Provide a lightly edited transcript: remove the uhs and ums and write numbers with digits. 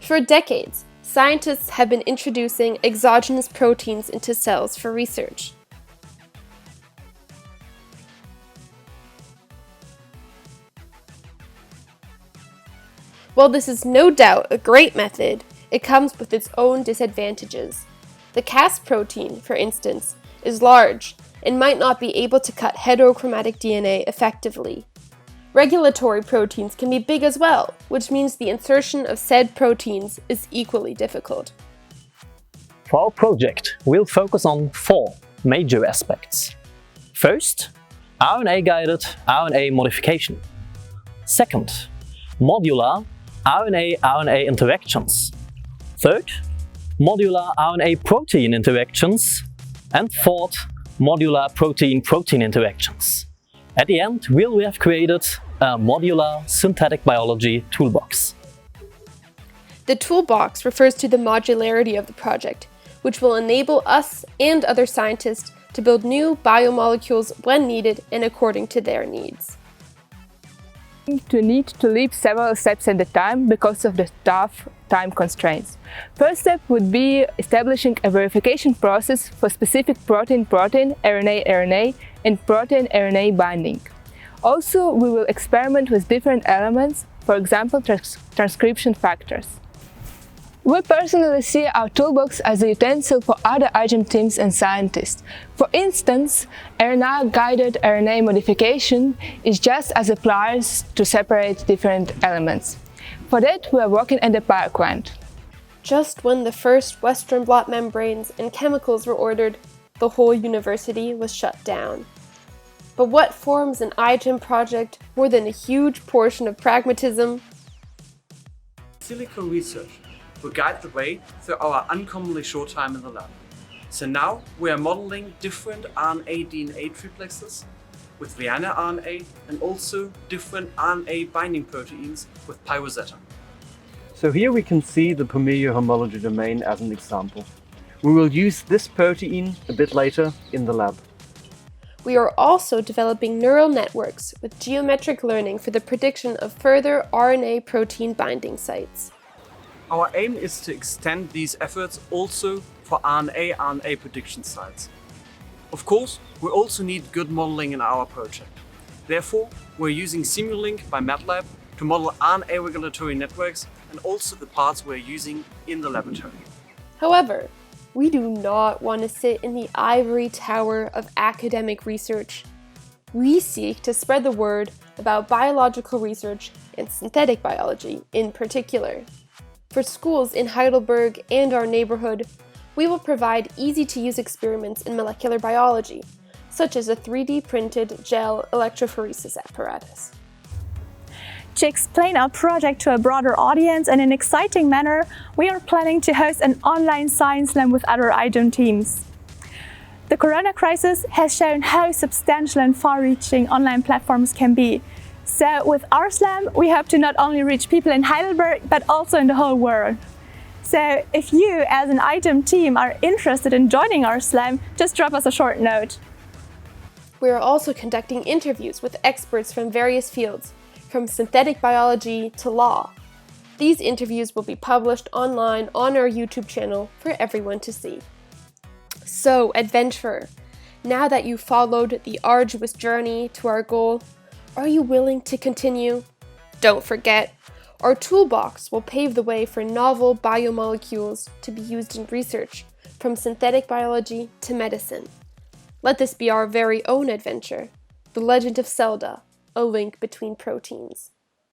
For decades, scientists have been introducing exogenous proteins into cells for research. While this is no doubt a great method, it comes with its own disadvantages. The Cas protein, for instance, is large and might not be able to cut heterochromatic DNA effectively. Regulatory proteins can be big as well, which means the insertion of said proteins is equally difficult. For our project, we'll focus on 4 major aspects. First, RNA-guided RNA modification. Second, modular RNA-RNA interactions. Third, modular RNA-protein interactions. And fourth, modular protein-protein interactions. At the end, we'll have created a modular synthetic biology toolbox. The toolbox refers to the modularity of the project, which will enable us and other scientists to build new biomolecules when needed and according to their needs. To need to leap several steps at a time because of the tough time constraints. First step would be establishing a verification process for specific protein-protein, RNA-RNA, and protein-RNA binding. Also, we will experiment with different elements, for example, transcription factors. We personally see our toolbox as a utensil for other iGEM teams and scientists. For instance, RNA-guided RNA modification is just as applies to separate different elements. For that, we are working at the background. Just when the first Western blot membranes and chemicals were ordered, the whole university was shut down. But what forms an iGEM project more than a huge portion of pragmatism? Silico research will guide the way through our uncommonly short time in the lab. So now we are modeling different RNA-DNA triplexes with Liana RNA and also different RNA binding proteins with pyroseta. So here we can see the Pomerio homology domain as an example. We will use this protein a bit later in the lab. We are also developing neural networks with geometric learning for the prediction of further RNA protein binding sites. Our aim is to extend these efforts also for RNA-RNA prediction sites. Of course, we also need good modeling in our project. Therefore, we're using Simulink by MATLAB to model RNA regulatory networks and also the parts we're using in the laboratory. However, we do not want to sit in the ivory tower of academic research. We seek to spread the word about biological research and synthetic biology in particular. For schools in Heidelberg and our neighborhood, we will provide easy-to-use experiments in molecular biology, such as a 3D printed gel electrophoresis apparatus. To explain our project to a broader audience in an exciting manner, we are planning to host an online science slam with other iGEM teams. The corona crisis has shown how substantial and far-reaching online platforms can be. So with our slam, we hope to not only reach people in Heidelberg, but also in the whole world. So if you, as an iGEM team, are interested in joining our slam, just drop us a short note. We are also conducting interviews with experts from various fields, from synthetic biology to law. These interviews will be published online on our YouTube channel for everyone to see. So, adventurer, now that you've followed the arduous journey to our goal, are you willing to continue? Don't forget, our toolbox will pave the way for novel biomolecules to be used in research, from synthetic biology to medicine. Let this be our very own adventure, the Legend of Cellda, a link between proteins.